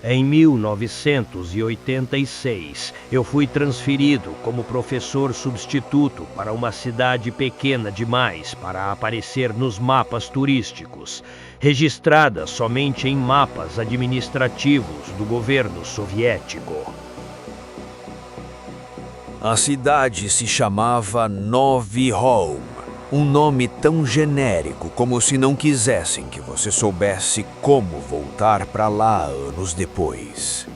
Em 1986, eu fui transferido como professor substituto para uma cidade pequena demais para aparecer nos mapas turísticos, registrada somente em mapas administrativos do governo soviético. A cidade se chamava Novi Holm, um nome tão genérico como se não quisessem que você soubesse como voltar para lá anos depois.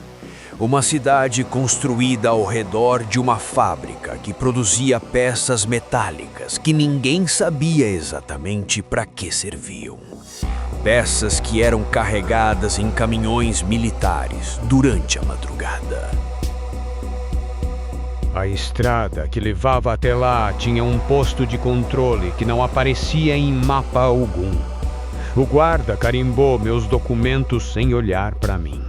Uma cidade construída ao redor de uma fábrica que produzia peças metálicas que ninguém sabia exatamente para que serviam. Peças que eram carregadas em caminhões militares durante a madrugada. A estrada que levava até lá tinha um posto de controle que não aparecia em mapa algum. O guarda carimbou meus documentos sem olhar para mim.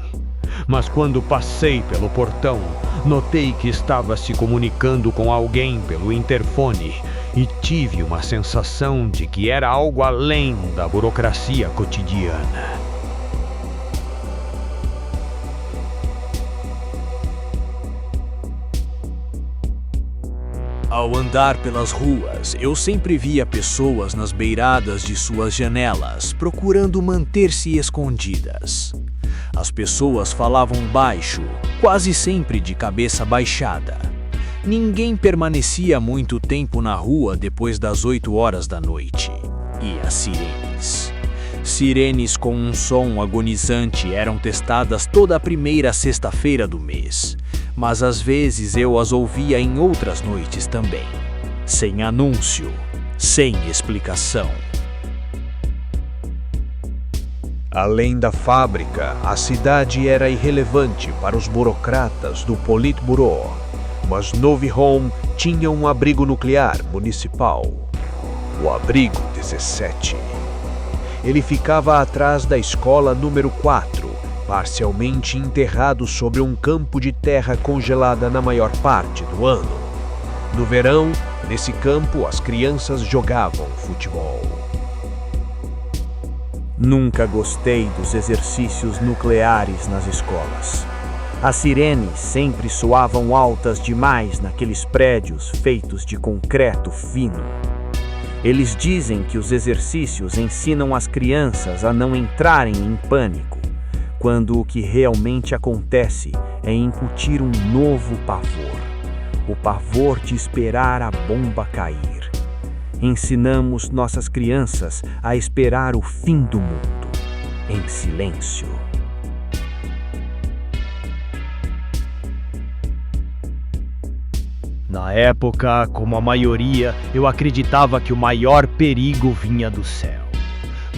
Mas quando passei pelo portão, notei que estava se comunicando com alguém pelo interfone e tive uma sensação de que era algo além da burocracia cotidiana. Ao andar pelas ruas, eu sempre via pessoas nas beiradas de suas janelas, procurando manter-se escondidas. As pessoas falavam baixo, quase sempre de cabeça baixada. Ninguém permanecia muito tempo na rua depois das 8 horas da noite. E as sirenes. Sirenes com um som agonizante eram testadas toda a primeira sexta-feira do mês. Mas às vezes eu as ouvia em outras noites também. Sem anúncio, sem explicação. Além da fábrica, a cidade era irrelevante para os burocratas do Politburo, mas Novi Holm tinha um abrigo nuclear municipal, o Abrigo 17. Ele ficava atrás da escola número 4, parcialmente enterrado sobre um campo de terra congelada na maior parte do ano. No verão, nesse campo, as crianças jogavam futebol. Nunca gostei dos exercícios nucleares nas escolas. As sirenes sempre soavam altas demais naqueles prédios feitos de concreto fino. Eles dizem que os exercícios ensinam as crianças a não entrarem em pânico, quando o que realmente acontece é incutir um novo pavor, o pavor de esperar a bomba cair. Ensinamos nossas crianças a esperar o fim do mundo, em silêncio. Na época, como a maioria, eu acreditava que o maior perigo vinha do céu.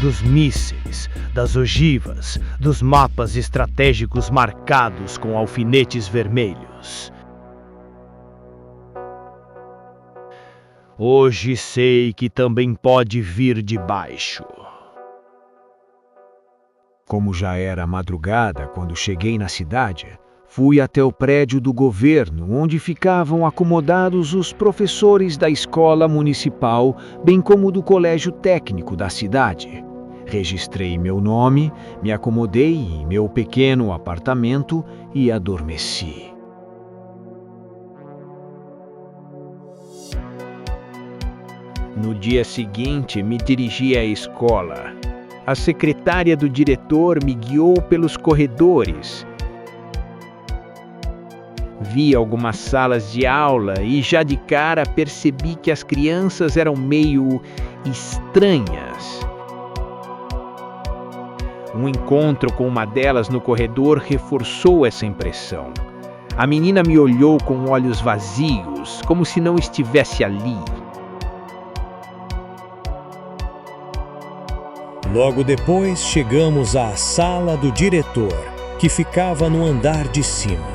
Dos mísseis, das ogivas, dos mapas estratégicos marcados com alfinetes vermelhos. Hoje sei que também pode vir de baixo. Como já era madrugada quando cheguei na cidade, fui até o prédio do governo, onde ficavam acomodados os professores da escola municipal, bem como do colégio técnico da cidade. Registrei meu nome, me acomodei em meu pequeno apartamento e adormeci. No dia seguinte, me dirigi à escola. A secretária do diretor me guiou pelos corredores. Vi algumas salas de aula e já de cara percebi que as crianças eram meio estranhas. Um encontro com uma delas no corredor reforçou essa impressão. A menina me olhou com olhos vazios, como se não estivesse ali. Logo depois, chegamos à sala do diretor, que ficava no andar de cima.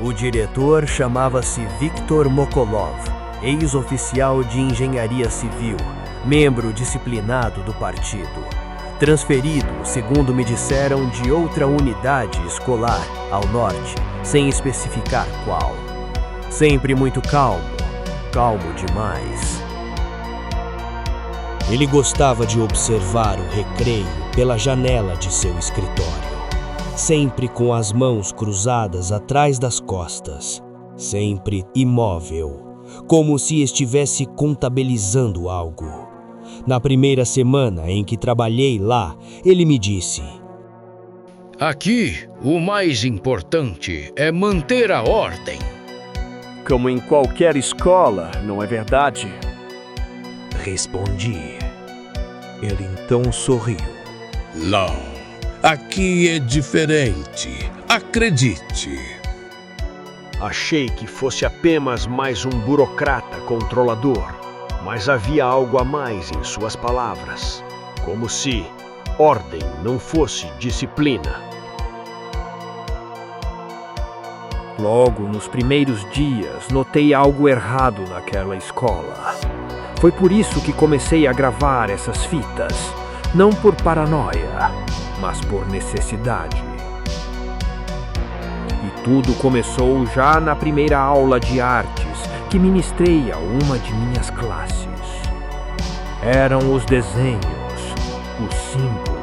O diretor chamava-se Viktor Mokolov, ex-oficial de engenharia civil, membro disciplinado do partido. Transferido, segundo me disseram, de outra unidade escolar ao norte, sem especificar qual. Sempre muito calmo, calmo demais. Ele gostava de observar o recreio pela janela de seu escritório. sempre com as mãos cruzadas atrás das costas, sempre imóvel, como se estivesse contabilizando algo. Na primeira semana em que trabalhei lá, ele me disse: Aqui, o mais importante é manter a ordem. Como em qualquer escola, não é verdade? Respondi. Ele então sorriu. Não, aqui é diferente. Acredite. Achei que fosse apenas mais um burocrata controlador, mas havia algo a mais em suas palavras, como se ordem não fosse disciplina. Logo nos primeiros dias, notei algo errado naquela escola. Foi por isso que comecei a gravar essas fitas, não por paranoia, mas por necessidade. E tudo começou já na primeira aula de artes que ministrei a uma de minhas classes. Eram os desenhos, os símbolos.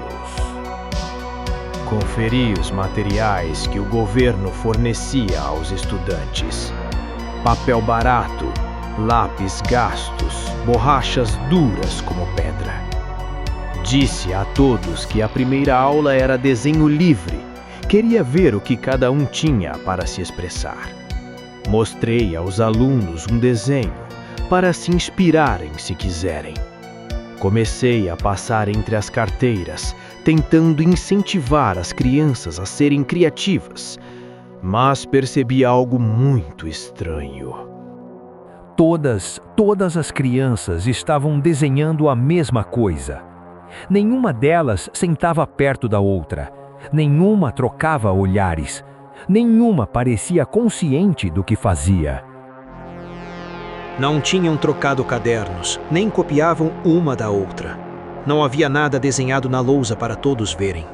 Conferi os materiais que o governo fornecia aos estudantes. Papel barato, lápis gastos, borrachas duras como pedra. Disse a todos que a primeira aula era desenho livre. Queria ver o que cada um tinha para se expressar. Mostrei aos alunos um desenho para se inspirarem se quiserem. Comecei a passar entre as carteiras, tentando incentivar as crianças a serem criativas, mas percebi algo muito estranho. Todas as crianças estavam desenhando a mesma coisa. Nenhuma delas sentava perto da outra. Nenhuma trocava olhares. Nenhuma parecia consciente do que fazia. Não tinham trocado cadernos, nem copiavam uma da outra. Não havia nada desenhado na lousa para todos verem.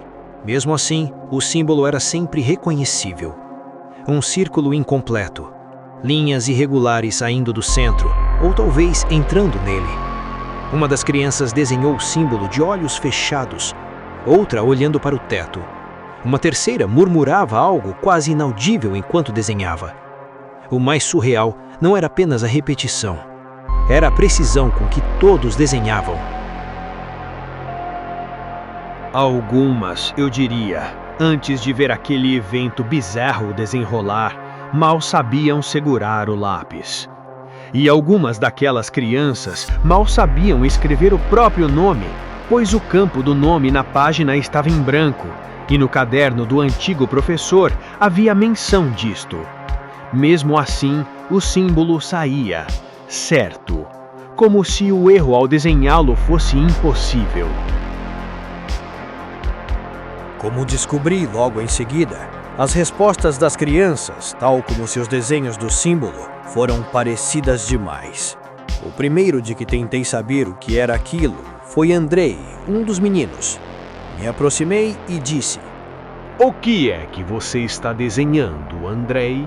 Mesmo assim, o símbolo era sempre reconhecível. Um círculo incompleto. Linhas irregulares saindo do centro, ou talvez entrando nele. Uma das crianças desenhou o símbolo de olhos fechados, outra olhando para o teto. Uma terceira murmurava algo quase inaudível enquanto desenhava. O mais surreal não era apenas a repetição, era a precisão com que todos desenhavam. Algumas, eu diria, antes de ver aquele evento bizarro desenrolar, mal sabiam segurar o lápis. E algumas daquelas crianças mal sabiam escrever o próprio nome, pois o campo do nome na página estava em branco, e no caderno do antigo professor havia menção disto. Mesmo assim, o símbolo saía, certo, como se o erro ao desenhá-lo fosse impossível. Como descobri logo em seguida, as respostas das crianças, tal como seus desenhos do símbolo, foram parecidas demais. O primeiro de que tentei saber o que era aquilo foi Andrei, um dos meninos. Me aproximei e disse: O que é que você está desenhando, Andrei?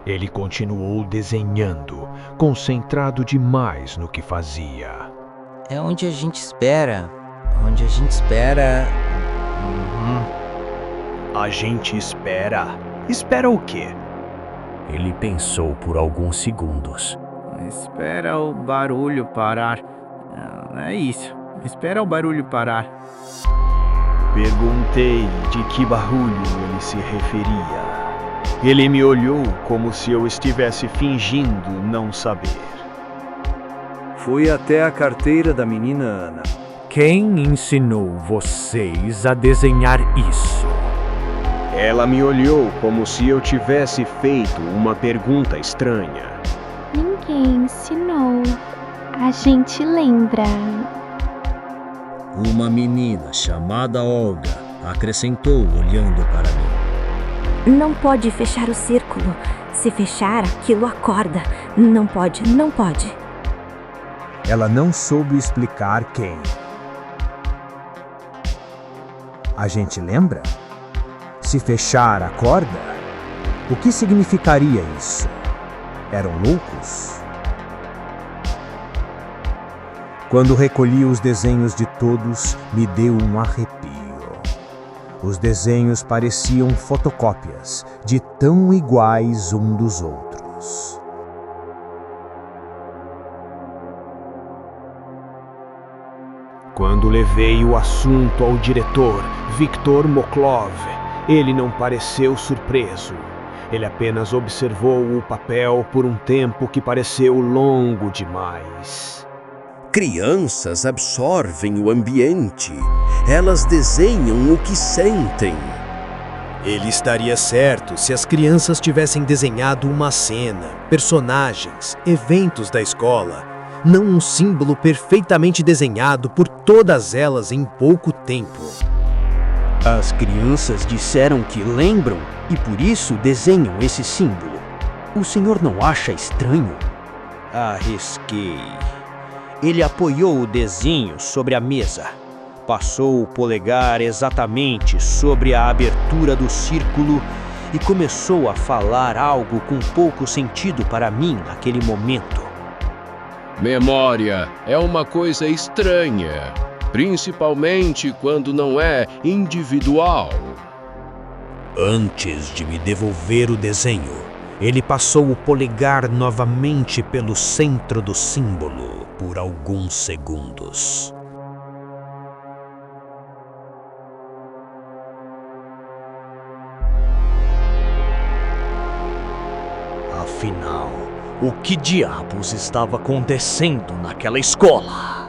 Ele continuou desenhando, concentrado demais no que fazia. É onde a gente espera. Onde a gente espera. A gente espera? Espera o quê? Ele pensou por alguns segundos. Espera o barulho parar. É isso. Espera o barulho parar. Perguntei de que barulho ele se referia. Ele me olhou como se eu estivesse fingindo não saber. Fui até a carteira da menina Ana. Quem ensinou vocês a desenhar isso? Ela me olhou como se eu tivesse feito uma pergunta estranha. Ninguém ensinou. A gente lembra. Uma menina chamada Olga acrescentou olhando para mim. Não pode fechar o círculo. Se fechar, aquilo acorda. Não pode, não pode. Ela não soube explicar quem. A gente lembra? Se fechar, acorda? O que significaria isso? Eram loucos? Quando recolhi os desenhos de todos, me deu um arrepio. Os desenhos pareciam fotocópias, de tão iguais um dos outros. Quando levei o assunto ao diretor, Viktor Moklov, ele não pareceu surpreso. Ele apenas observou o papel por um tempo que pareceu longo demais. Crianças absorvem o ambiente. Elas desenham o que sentem. Ele estaria certo se as crianças tivessem desenhado uma cena, personagens, eventos da escola, não um símbolo perfeitamente desenhado por todas elas em pouco tempo. As crianças disseram que lembram e por isso desenham esse símbolo. O senhor não acha estranho? Arrisquei. Ele apoiou o desenho sobre a mesa. Passou o polegar exatamente sobre a abertura do círculo e começou a falar algo com pouco sentido para mim naquele momento. Memória é uma coisa estranha, principalmente quando não é individual. Antes de me devolver o desenho, ele passou o polegar novamente pelo centro do símbolo por alguns segundos. Afinal, o que diabos estava acontecendo naquela escola?